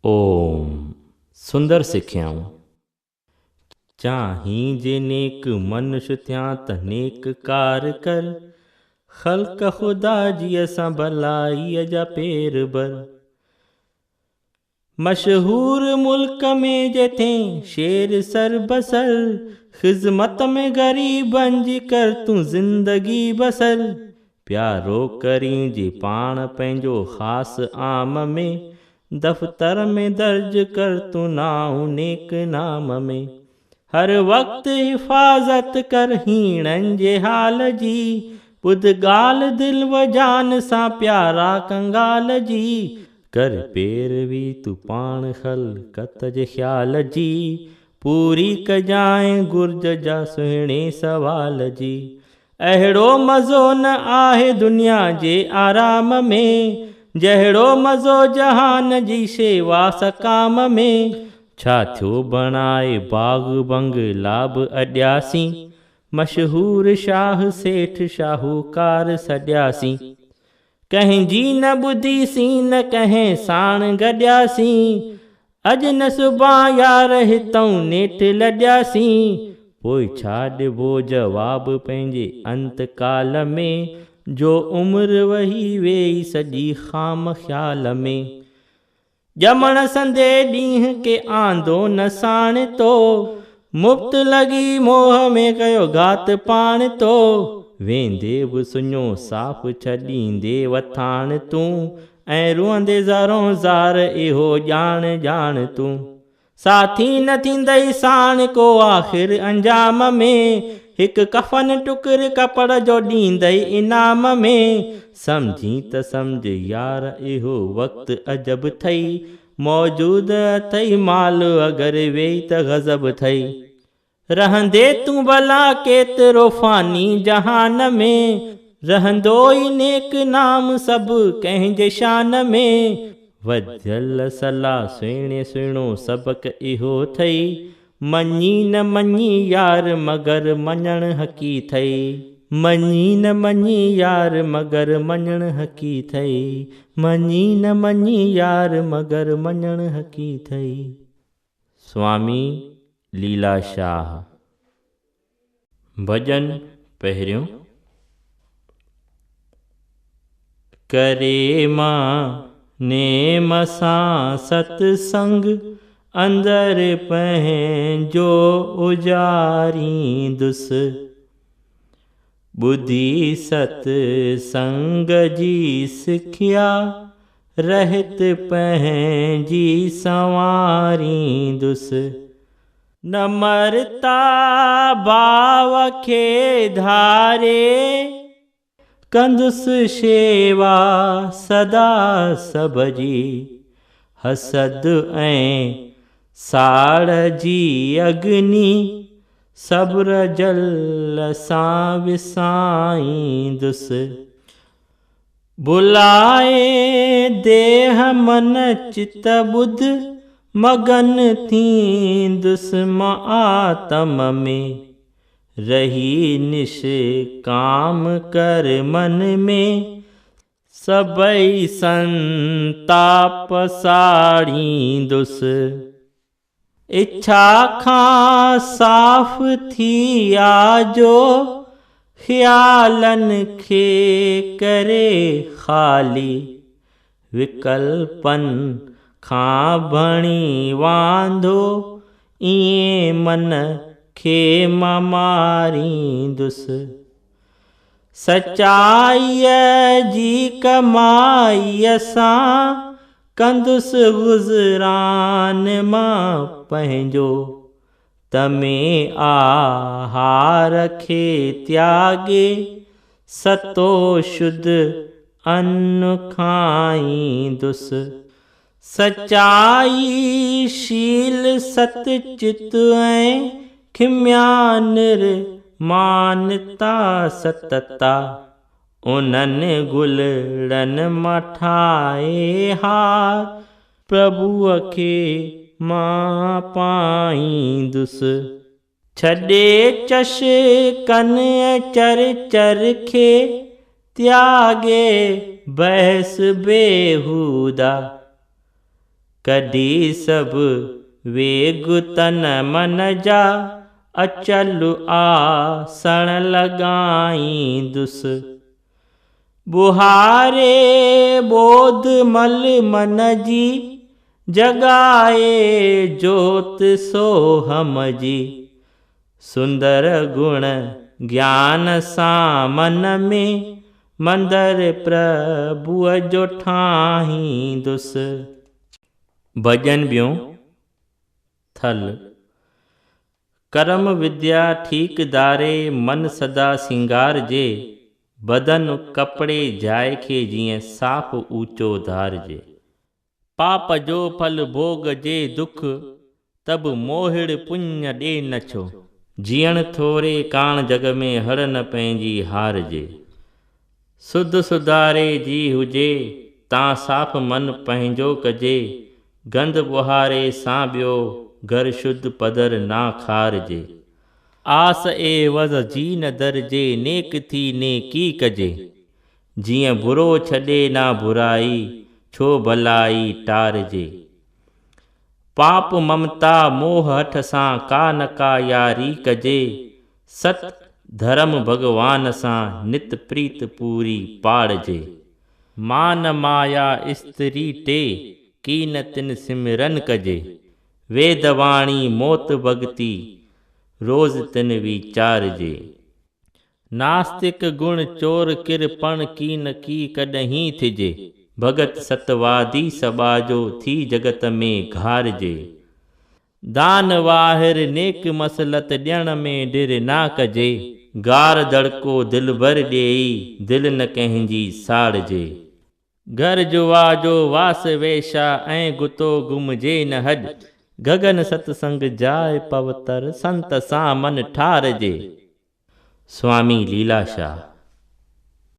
ओम सुंदर सिखियाऊं। चाहीं जे नेक मनुष्य थिया त नेक कार कर, ख़ल्क़ ख़ुदा जी असां भलाईअ जा पेर बर। मशहूर मुल्क में जेथे शेर सर बसर, ख़िज़मत में ग़रीबन जी कर तूं ज़िंदगी बसर। प्यारो करीं जी पाण पंहिंजो ख़ासि आम में, दफ़्तर में दर्ज कर तूं नाउ नेक नाम में। हर वक्त हिफ़ाज़त कर हीणनि जे हाल जी, ॿुध ॻाल्हि दिल व जान सां प्यारा कंगाल जी। कर पैरवी तूं पाण ख़ल्क़त जे ख़्याल जी, पूरी कजांइ गुर्ज जा सुहिणे सवाल जी। अहिड़ो मज़ो न आहे दुनिया जे आराम में, जहिड़ो मज़ो जहान जी शेवा सकाम में। छा थियो बणाए बाग़ बंगला बि अॾियासीं, मशहूर शाह सेठ शाहूकार सॾियासीं। कंहिंजी न ॿुधीसीं न कंहिं साण गॾियासीं, अॼु न सुभां यार हितऊं नेठ लॾियासीं। पोइ छा ॾिबो जवाबु पंहिंजे अंत काल में, जो उमिरि वही वेई सॼी ख़ाम ख़्याल में। ॼमण संदे ॾींहं के आंदो न साण तो, मुफ़्त लॻी मोह में कयो घात पाण तो। वेंदे बि सुञो साफ़ छॾींदे वथाण तूं, ऐं रुअंदे ज़ारों ज़ार इहो ॼाण ॼाण तूं। साथी न थींदई साण को आख़िर अंजाम में, हिकु कफ़न टुकर कपड़ जो ॾींदई इनाम में। सम्झी त सम्झ यार इहो वक़्तु अजब थई, मौजूद अथई माल अगरि वेई त गज़ब थई। रहंदे तूं भला केतिरो फ़ानी जहान में, रहंदो ई नेक नाम सभु कंहिंजे शान में। वधियल सलाह सुहिणे सुहिणो सबक़ इहो थई, मञी न मञी यार मगर मञण हक़ी थई। मञी न मञी यार मगर मञण हक़ी थई, मञी न मञी यार मगर मञण हक़ी थई। स्वामी लीलाशाह। भॼन पहिरियों। करे मां नेम सां सतसंग, अंदर पंहिंजो उजारींदुसि। ॿुधी सतसंग जी सिखिया, रहत पंहिंजी संवारींदुसि। न मरता भाव खे धारे, कंदुसि शेवा सदा सभ जी। हसद ऐं साड़ जी अग्नि, सब्र जल सां विसाईंदुसि। भुलाए देह मन चित ॿुध, मगन थींदुसि मां आत्म में। रही निष्काम कर मन में, सबई संताप साड़ींदुसि। इच्छा खां साफ़ थी आजो, ख़्यालनि खे करे ख़ाली। विकल्पनि खां भणी वांधो, ईअं मन खे मां मारींदुसि। सचाईअ जी कमाईअ सां, कंदुसि गुज़रान मां पंहिंजो। तमे आहार खे त्यागे, सतो शुद्ध अन्न खाईंदुसि। सचाई शील सतचित ऐं खिम्या निर्मानता सतता। उन्हनि गुलड़नि मां ठाहे हार, प्रभुअ खे मां पाईंदुसि। छॾे चशकन चर खे, त्यागे बहस बेहूदा। कढी सभु वेग तन मन जा, अचल आसण लगाईंदुस। बुहारे बोध मल मन जी, जगाए जोत सोहम जी। सुंदर गुण ज्ञान सां मन में, मंदर प्रभुअ जो ठाहींदुस। भजन ॿियों। थल। कर्म विद्या ठीक दारे, मन सदा सिंगार जे। बदन कपड़े जाइ खे जीअं साफ़ ऊचो धारजे। पाप जो फल भोग जे दुख, तब मोहिड़ पुण्य ॾे न छो। जीअण थोरे काण जग में, हर न पंहिंजी हारजे। सुध सुधारे जी हुजे, तां साफ़ मन पंहिंजो कजे। गंद बुहारे सां ॿियो, घर शुद्ध पदर ना खारजे। आस ए वज़ जी न दरजे, नेक थी नेकी कजे। जीअं बुरो छॾे ना बुराई, छो भलाई टारजे। पाप ममता मोह हठ सां, का न का यारी कजे। सत धर्म भगवान सां, नित प्रीत पूरी पाड़जे। मान माया स्त्री टे, कीन तिन सिमरन कजे। वेद वाणी मोत भगति, रोज़ तिन वीचारजे। नास्तिक गुण चोर किरपण, कीन की कॾहिं थिजे। भगत सतवादी सबाजो, थी जगत में घारजे। दान वाहिर नेक मसलत, ॾियण में डिर ना कजे। गार दड़को दिल भर ॾेई, दिल न कंहिंजी साड़जे। घर जुवा जो वास वेशा, ऐं गुतो गुमजे न हॾ। गगन सतसंग जाए पवित्र, संत सां मन ठारजे। स्वामी लीलाशाह।